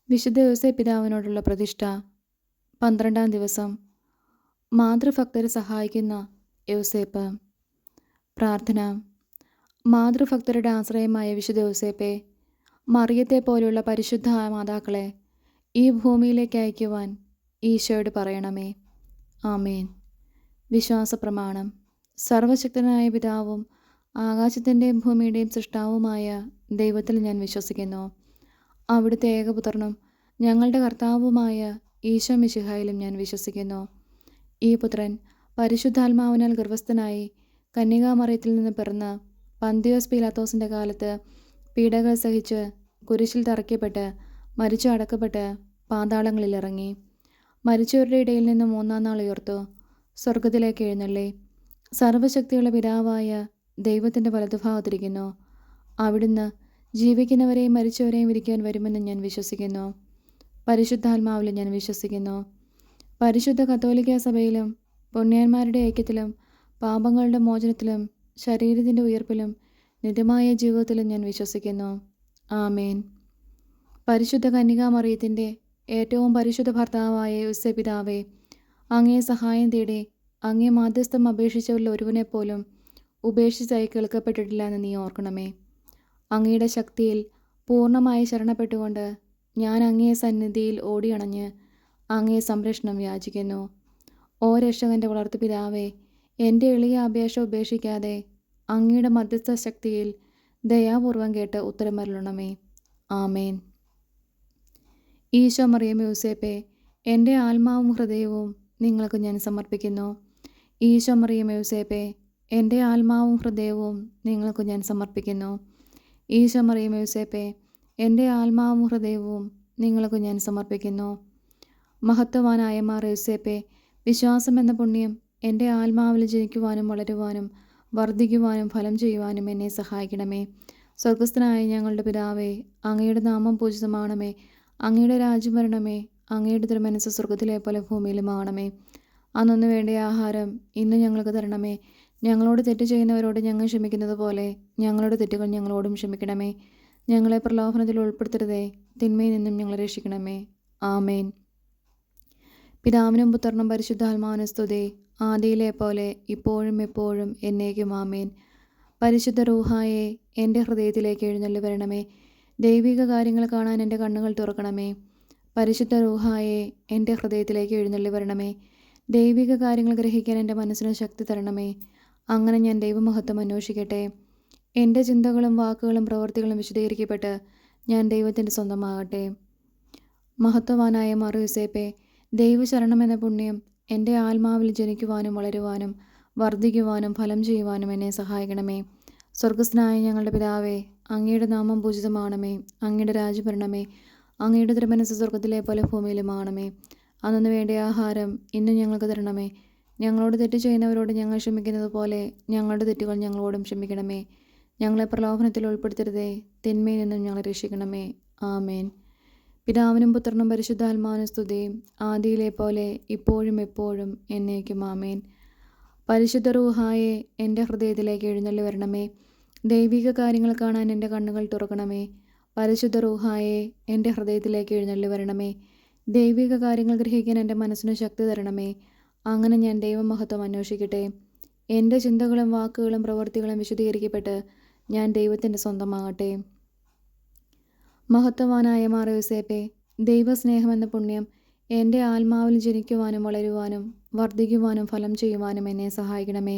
വിശുദ്ധ യോസേപ്പ് പിതാവിനോടുള്ള പ്രതിഷ്ഠ. 12-ാം ദിവസം. മാതൃഭക്തരെ സഹായിക്കുന്ന യോസേപ്പ്. പ്രാർത്ഥന. മാതൃഭക്തരുടെ ആശ്രയമായ വിശുദ്ധ യോസേപ്പെ, മറിയത്തെ പോലെയുള്ള പരിശുദ്ധ മാതാക്കളെ ഈ ഭൂമിയിലേക്ക് അയക്കുവാൻ ഈശോയോട് പറയണമേ. ആമേൻ. വിശ്വാസപ്രമാണം. സർവശക്തനായ പിതാവും ആകാശത്തിൻ്റെയും ഭൂമിയുടെയും സൃഷ്ടാവുമായ ദൈവത്തിൽ ഞാൻ വിശ്വസിക്കുന്നു. അവിടുത്തെ ഏകപുത്രനും ഞങ്ങളുടെ കർത്താവുമായ ഈശോ മിശിഹായിലും ഞാൻ വിശ്വസിക്കുന്നു. ഈ പുത്രൻ പരിശുദ്ധാത്മാവിനാൽ ഗർഭസ്ഥനായി കന്യകാമറിയത്തിൽ നിന്ന് പിറന്ന് പന്തിയോസ് പീലാത്തോസിൻ്റെ കാലത്ത് പീഡകൾ സഹിച്ച് കുരിശിൽ തറയ്ക്കപ്പെട്ട് മരിച്ചു അടക്കപ്പെട്ട് പാതാളങ്ങളിൽ ഇറങ്ങി. മരിച്ചവരുടെ ഇടയിൽ നിന്ന് 3-ാം നാൾ ഉയർത്തു. സ്വർഗത്തിലേക്ക് എഴുന്നള്ളി സർവശക്തിയുള്ള പിതാവായ ദൈവത്തിൻ്റെ വലതുഭാഗത്തിരിക്കുന്നു. അവിടുന്ന് ജീവിക്കുന്നവരെയും മരിച്ചവരെയും വിധിക്കാൻ വരുമെന്ന് ഞാൻ വിശ്വസിക്കുന്നു. പരിശുദ്ധാത്മാവിൽ ഞാൻ വിശ്വസിക്കുന്നു. പരിശുദ്ധ കത്തോലിക്ക സഭയിലും പുണ്യന്മാരുടെ ഐക്യത്തിലും പാപങ്ങളുടെ മോചനത്തിലും ശരീരത്തിൻ്റെ ഉയർപ്പിലും നിത്യമായ ജീവിതത്തിലും ഞാൻ വിശ്വസിക്കുന്നു. ആമേൻ. പരിശുദ്ധ കന്യകാമറിയത്തിൻ്റെ ഏറ്റവും പരിശുദ്ധ ഭർത്താവായ യോസേപ്പ് പിതാവേ, അങ്ങേ സഹായം തേടി അങ്ങേ മാധ്യസ്ഥം അപേക്ഷിച്ചവരിൽ ഒരുവനെപ്പോലും ഉപേക്ഷിച്ചായി കേൾക്കപ്പെട്ടിട്ടില്ല എന്ന് നീ ഓർക്കണമേ. അങ്ങയുടെ ശക്തിയിൽ പൂർണ്ണമായി ശരണപ്പെട്ടുകൊണ്ട് ഞാൻ അങ്ങേ സന്നിധിയിൽ ഓടിയണഞ്ഞ് അങ്ങേ സംരക്ഷണം യാചിക്കുന്നു. ഓ രക്ഷകൻ്റെ വളർത്തു പിതാവേ, എൻ്റെ എളിയ അപേക്ഷ ഉപേക്ഷിക്കാതെ അങ്ങയുടെ മധ്യസ്ഥ ശക്തിയിൽ ദയാപൂർവം കേട്ട് ഉത്തരമരുളണമേ. ആമേൻ. ഈശോ മറിയം യോസേപ്പെ, എൻ്റെ ആത്മാവും ഹൃദയവും നിങ്ങൾക്ക് ഞാൻ സമർപ്പിക്കുന്നു. ഈശോ മറിയം യോസേപ്പെ, എൻ്റെ ആത്മാവും ഹൃദയവും നിങ്ങൾക്ക് ഞാൻ സമർപ്പിക്കുന്നു. ഈശോ മറിയം യോസേപ്പെ, എൻ്റെ ആത്മാവും ഹൃദയവും നിങ്ങൾക്ക് ഞാൻ സമർപ്പിക്കുന്നു. മഹത്വവാനായ മാർ യോസേപ്പെ, വിശ്വാസം എന്ന പുണ്യം എൻ്റെ ആത്മാവിൽ ജനിക്കുവാനും വളരുവാനും വർദ്ധിക്കുവാനും ഫലം ചെയ്യുവാനും എന്നെ സഹായിക്കണമേ. സ്വർഗസ്ഥനായ ഞങ്ങളുടെ പിതാവേ, അങ്ങയുടെ നാമം പൂജിതമാണമേ. അങ്ങയുടെ രാജ്യം വരണമേ. അങ്ങയുടെ തിരുമനസ്സ് സ്വർഗത്തിലെ പോലെ ഭൂമിയിലുമാകണമേ. അന്നു വേണ്ട ആഹാരം ഇന്ന് ഞങ്ങൾക്ക് തരണമേ. ഞങ്ങളോട് തെറ്റ് ചെയ്യുന്നവരോട് ഞങ്ങൾ ക്ഷമിക്കുന്നത് പോലെ ഞങ്ങളുടെ തെറ്റുകൾ ഞങ്ങളോടും ക്ഷമിക്കണമേ. ഞങ്ങളെ പ്രലോഭനത്തിൽ ഉൾപ്പെടുത്തരുതേ, തിന്മയിൽ നിന്നും ഞങ്ങളെ രക്ഷിക്കണമേ. ആമേൻ. പിതാവിനും പുത്രനും പരിശുദ്ധാത്മാവിനും സ്തുതി, ആദിയിലെ പോലെ ഇപ്പോഴും എപ്പോഴും എന്നേക്കും. ആമേൻ. പരിശുദ്ധ റൂഹായെ എൻ്റെ ഹൃദയത്തിലേക്ക് എഴുന്നള്ളി വരണമേ. ദൈവിക കാര്യങ്ങൾ കാണാൻ എൻ്റെ കണ്ണുകൾ തുറക്കണമേ. പരിശുദ്ധ റൂഹായെ എൻ്റെ ഹൃദയത്തിലേക്ക് എഴുന്നള്ളി വരണമേ. ദൈവിക കാര്യങ്ങൾ ഗ്രഹിക്കാൻ എൻ്റെ മനസ്സിന് ശക്തി തരണമേ. അങ്ങനെ ഞാൻ ദൈവമഹത്വം അന്വേഷിക്കട്ടെ. എൻ്റെ ചിന്തകളും വാക്കുകളും പ്രവൃത്തികളും വിശദീകരിക്കപ്പെട്ട് ഞാൻ ദൈവത്തിൻ്റെ സ്വന്തമാകട്ടെ. മഹത്വവാനായ മാർ യോസേപ്പെ, ദൈവശരണം എന്ന പുണ്യം എൻ്റെ ആത്മാവിൽ ജനിക്കുവാനും വളരുവാനും വർദ്ധിക്കുവാനും ഫലം ചെയ്യുവാനും എന്നെ സഹായിക്കണമേ. സ്വർഗസ്ഥനായ ഞങ്ങളുടെ പിതാവേ, അങ്ങയുടെ നാമം പൂജിതമാണമേ. അങ്ങയുടെ രാജ്യം വരണമേ. അങ്ങയുടെ തിരുമനസ്സ് സ്വർഗത്തിലെ പോലെ ഭൂമിയിലുമാകണമേ. അന്നു വേണ്ട ആഹാരം ഇന്ന് ഞങ്ങൾക്ക് തരണമേ. ഞങ്ങളോട് തെറ്റ് ചെയ്യുന്നവരോട് ഞങ്ങൾ ക്ഷമിക്കുന്നത് പോലെ ഞങ്ങളുടെ തെറ്റുകൾ ഞങ്ങളോടും ക്ഷമിക്കണമേ. ഞങ്ങളെ പ്രലോഭനത്തിൽ ഉൾപ്പെടുത്തരുതേ, തിന്മയിൽ നിന്നും ഞങ്ങളെ രക്ഷിക്കണമേ. ആമേൻ. പിതാവിനും പുത്രനും പരിശുദ്ധാത്മാവിനും സ്തുതി, ആദിയിലെ പോലെ ഇപ്പോഴും എപ്പോഴും എന്നേക്കും. ആമേൻ. പരിശുദ്ധ റൂഹായെ എൻ്റെ ഹൃദയത്തിലേക്ക് എഴുന്നള്ളി വരണമേ. ദൈവിക കാര്യങ്ങൾ കാണാൻ എൻ്റെ കണ്ണുകൾ തുറക്കണമേ. പരിശുദ്ധ റൂഹായെ എൻ്റെ ഹൃദയത്തിലേക്ക് എഴുന്നള്ളി വരണമേ. ദൈവിക കാര്യങ്ങൾ ഗ്രഹിക്കാൻ എൻ്റെ മനസ്സിന് ശക്തി തരണമേ. അങ്ങനെ ഞാൻ ദൈവമഹത്വം അന്വേഷിക്കട്ടെ. എൻ്റെ ചിന്തകളും വാക്കുകളും പ്രവൃത്തികളും വിശദീകരിക്കപ്പെട്ട് ഞാൻ ദൈവത്തിൻ്റെ സ്വന്തമാകട്ടെ. മഹത്വവാനായ മാർ യോസേപ്പെ, ദൈവസ്നേഹമെന്ന പുണ്യം എൻ്റെ ആത്മാവിൽ ജനിക്കുവാനും വളരുവാനും വർദ്ധിക്കുവാനും ഫലം ചെയ്യുവാനും എന്നെ സഹായിക്കണമേ.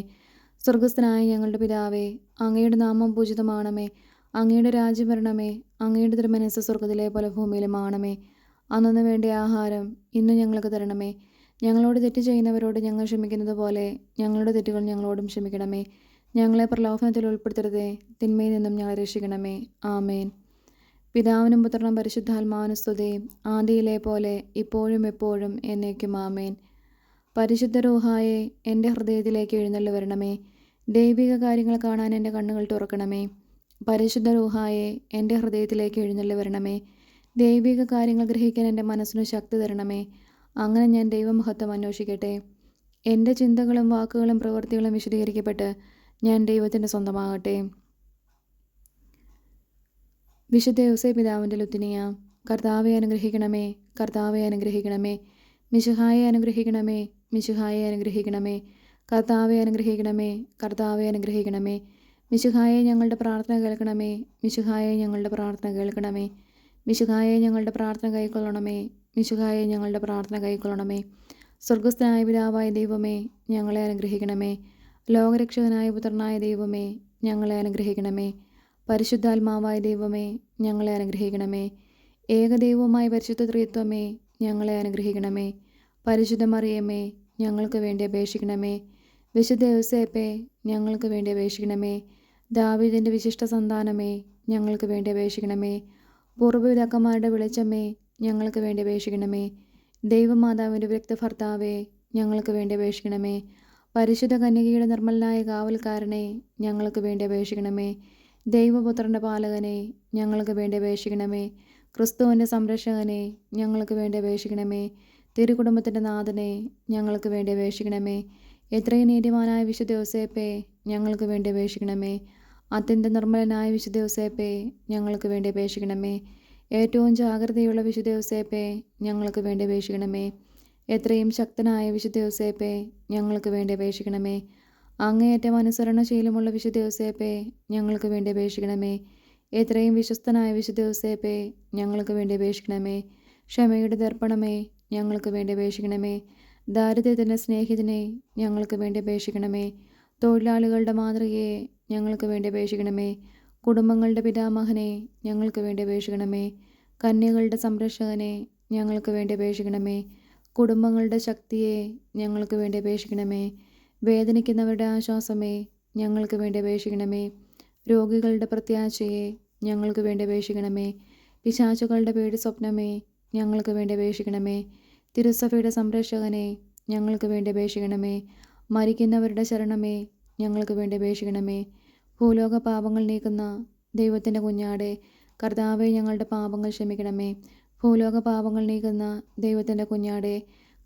സ്വർഗസ്ഥനായ ഞങ്ങളുടെ പിതാവേ, അങ്ങയുടെ നാമം പൂജിതമാണമേ. അങ്ങയുടെ രാജ്യം വരണമേ. അങ്ങയുടെ തിരുമനസ്സ് സ്വർഗത്തിലെ പോലെ ഭൂമിയിലുമാകണമേ. അന്നു വേണ്ട ആഹാരം ഇന്ന് ഞങ്ങൾക്ക് തരണമേ. ഞങ്ങളോട് തെറ്റ് ചെയ്യുന്നവരോട് ഞങ്ങൾ ക്ഷമിക്കുന്നത് പോലെ ഞങ്ങളുടെ തെറ്റുകൾ ഞങ്ങളോടും ക്ഷമിക്കണമേ. ഞങ്ങളെ പ്രലോഭനത്തിൽ ഉൾപ്പെടുത്തരുതേ, തിന്മയിൽ നിന്നും ഞങ്ങളെ രക്ഷിക്കണമേ. ആമേൻ. പിതാവിനും പുത്രനും പരിശുദ്ധാത്മാവിനും സ്തുതി, ആദിയിലെ പോലെ ഇപ്പോഴും എപ്പോഴും എന്നേക്കും. ആമേൻ. പരിശുദ്ധ റൂഹായെ എൻ്റെ ഹൃദയത്തിലേക്ക് എഴുന്നള്ളി വരണമേ. ദൈവിക കാര്യങ്ങൾ കാണാൻ എൻ്റെ കണ്ണുകൾ തുറക്കണമേ. പരിശുദ്ധ റൂഹായെ എൻ്റെ ഹൃദയത്തിലേക്ക് എഴുന്നള്ളി വരണമേ. ദൈവിക കാര്യങ്ങൾ ഗ്രഹിക്കാൻ എൻ്റെ മനസ്സിന് ശക്തി തരണമേ. അങ്ങനെ ഞാൻ ദൈവമഹത്വം അന്വേഷിക്കട്ടെ. എൻ്റെ ചിന്തകളും വാക്കുകളും പ്രവൃത്തികളും വിശദീകരിക്കപ്പെട്ട് ഞാൻ ദൈവത്തിൻ്റെ സ്വന്തമാകട്ടെ. വിശുദ്ധ യോസേപ്പ് പിതാവിൻ്റെ ലുത്തിനിയ. കർത്താവെ അനുഗ്രഹിക്കണമേ. കർത്താവെ അനുഗ്രഹിക്കണമേ. മിശിഹായെ അനുഗ്രഹിക്കണമേ. മിശിഹായെ അനുഗ്രഹിക്കണമേ. കർത്താവെ അനുഗ്രഹിക്കണമേ. കർത്താവെ അനുഗ്രഹിക്കണമേ. മിശിഹായെ ഞങ്ങളുടെ പ്രാർത്ഥന കേൾക്കണമേ. മിശിഹായെ ഞങ്ങളുടെ പ്രാർത്ഥന കേൾക്കണമേ. മിശിഹായെ ഞങ്ങളുടെ പ്രാർത്ഥന കൈക്കൊള്ളണമേ. മിശിഹായെ ഞങ്ങളുടെ പ്രാർത്ഥന കൈക്കൊള്ളണമേ. സ്വർഗസ്ഥനായ പിതാവായ ദൈവമേ, ഞങ്ങളെ അനുഗ്രഹിക്കണമേ. ലോകരക്ഷകനായ പുത്രനായ ദൈവമേ, ഞങ്ങളെ അനുഗ്രഹിക്കണമേ. പരിശുദ്ധാത്മാവായ ദൈവമേ, ഞങ്ങളെ അനുഗ്രഹിക്കണമേ. ഏകദൈവവുമായ പരിശുദ്ധ ത്രിത്വമേ, ഞങ്ങളെ അനുഗ്രഹിക്കണമേ. പരിശുദ്ധ മറിയമേ, ഞങ്ങൾക്ക് വേണ്ടി അപേക്ഷിക്കണമേ. വിശുദ്ധ യൗസേപ്പേ, ഞങ്ങൾക്ക് വേണ്ടി അപേക്ഷിക്കണമേ. ദാവീദിൻ്റെ വിശിഷ്ട സന്താനമേ, ഞങ്ങൾക്ക് വേണ്ടി അപേക്ഷിക്കണമേ. പൂർവ്വപിതാക്കന്മാരുടെ വെളിച്ചമേ, ഞങ്ങൾക്ക് വേണ്ടി അപേക്ഷിക്കണമേ. ദൈവമാതാവിൻ്റെ വിരക്ത ഭർത്താവേ, ഞങ്ങൾക്ക് വേണ്ടി അപേക്ഷിക്കണമേ. പരിശുദ്ധ കന്യകയുടെ നിർമ്മലനായ കാവൽക്കാരനെ, ഞങ്ങൾക്ക് വേണ്ടി അപേക്ഷിക്കണമേ. ദൈവപുത്രൻ്റെ പാലകനെ, ഞങ്ങൾക്ക് വേണ്ടി അപേക്ഷിക്കണമേ. ക്രിസ്തുവിൻ്റെ സംരക്ഷകനെ, ഞങ്ങൾക്ക് വേണ്ടി അപേക്ഷിക്കണമേ. തിരുകുടുംബത്തിൻ്റെ നാഥനെ, ഞങ്ങൾക്ക് വേണ്ടി അപേക്ഷിക്കണമേ. എത്രയും നീതിമാനായ വിശുദ്ധ യൗസേപ്പേ, ഞങ്ങൾക്ക് വേണ്ടി അപേക്ഷിക്കണമേ. അത്യന്ത നിർമ്മലനായ വിശുദ്ധ യൗസേപ്പേ, ഞങ്ങൾക്ക് വേണ്ടി അപേക്ഷിക്കണമേ. ഏറ്റവും ജാഗ്രതയുള്ള വിശുദ്ധ യൗസേപ്പേ, ഞങ്ങൾക്ക് വേണ്ടി അപേക്ഷിക്കണമേ. എത്രയും ശക്തനായ വിശുദ്ധ യൗസേപ്പേ, ഞങ്ങൾക്ക് വേണ്ടി അപേക്ഷിക്കണമേ. അങ്ങേയറ്റം അനുസരണശീലമുള്ള വിശുദ്ധ യൗസേപ്പേ, ഞങ്ങൾക്ക് വേണ്ടി അപേക്ഷിക്കണമേ. എത്രയും വിശ്വസ്തനായ വിശുദ്ധ യൗസേപ്പേ, ഞങ്ങൾക്ക് വേണ്ടി അപേക്ഷിക്കണമേ. ക്ഷമയുടെ ദർപ്പണമേ, ഞങ്ങൾക്ക് വേണ്ടി അപേക്ഷിക്കണമേ. ദാരിദ്ര്യത്തിൻ്റെ സ്നേഹിതനെ, ഞങ്ങൾക്ക് വേണ്ടി അപേക്ഷിക്കണമേ. തൊഴിലാളികളുടെ മാതൃകയെ, ഞങ്ങൾക്ക് വേണ്ടി അപേക്ഷിക്കണമേ. കുടുംബങ്ങളുടെ പിതാമഹനെ, ഞങ്ങൾക്ക് വേണ്ടി അപേക്ഷിക്കണമേ. കന്യകളുടെ സംരക്ഷകനെ, ഞങ്ങൾക്ക് വേണ്ടി അപേക്ഷിക്കണമേ. കുടുംബങ്ങളുടെ ശക്തിയെ, ഞങ്ങൾക്ക് വേണ്ടി അപേക്ഷിക്കണമേ. വേദനിക്കുന്നവരുടെ ആശ്വാസമേ, ഞങ്ങൾക്ക് വേണ്ടി അപേക്ഷിക്കണമേ. രോഗികളുടെ പ്രത്യാശയെ, ഞങ്ങൾക്ക് വേണ്ടി അപേക്ഷിക്കണമേ. പിശാചുകളുടെ പേടി സ്വപ്നമേ, ഞങ്ങൾക്ക് വേണ്ടി അപേക്ഷിക്കണമേ. തിരുസഭയുടെ സംരക്ഷകനെ, ഞങ്ങൾക്ക് വേണ്ടി അപേക്ഷിക്കണമേ. മരിക്കുന്നവരുടെ ശരണമേ, ഞങ്ങൾക്ക് വേണ്ടി അപേക്ഷിക്കണമേ. ഭൂലോക പാപങ്ങൾ നീക്കുന്ന ദൈവത്തിൻ്റെ കുഞ്ഞാടെ, കർത്താവെ ഞങ്ങളുടെ പാപങ്ങൾ ക്ഷമിക്കണമേ. ഭൂലോക പാപങ്ങൾ നീക്കുന്ന ദൈവത്തിൻ്റെ കുഞ്ഞാടെ,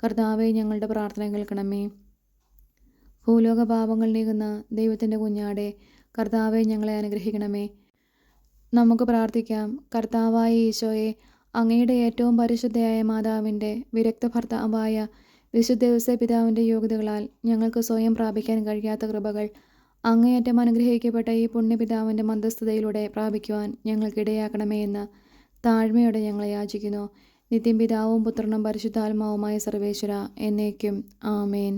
കർത്താവെ ഞങ്ങളുടെ പ്രാർത്ഥന കേൾക്കണമേ. ഭൂലോക പാപങ്ങൾ നീക്കുന്ന ദൈവത്തിൻ്റെ കുഞ്ഞാടെ, കർത്താവെ ഞങ്ങളെ അനുഗ്രഹിക്കണമേ. നമുക്ക് പ്രാർത്ഥിക്കാം. കർത്താവായ ഈശോയെ, അങ്ങയുടെ ഏറ്റവും പരിശുദ്ധയായ മാതാവിൻ്റെ വിരക്ത ഭർത്താവായ വിശുദ്ധ യൗസേപ്പ് പിതാവിൻ്റെ യോഗ്യതകളാൽ ഞങ്ങൾക്ക് സ്വയം പ്രാപിക്കാൻ കഴിയാത്ത കൃപകൾ അങ്ങേയറ്റം അനുഗ്രഹിക്കപ്പെട്ട ഈ പുണ്യപിതാവിൻ്റെ മധ്യസ്ഥതയിലൂടെ പ്രാപിക്കുവാൻ ഞങ്ങൾക്കിടയാക്കണമേ എന്ന് താഴ്മയോടെ ഞങ്ങളെ യാചിക്കുന്നു. നിത്യം പിതാവും പുത്രനും പരിശുദ്ധാത്മാവുമായ സർവേശ്വര എന്നേക്കും. ആമേൻ.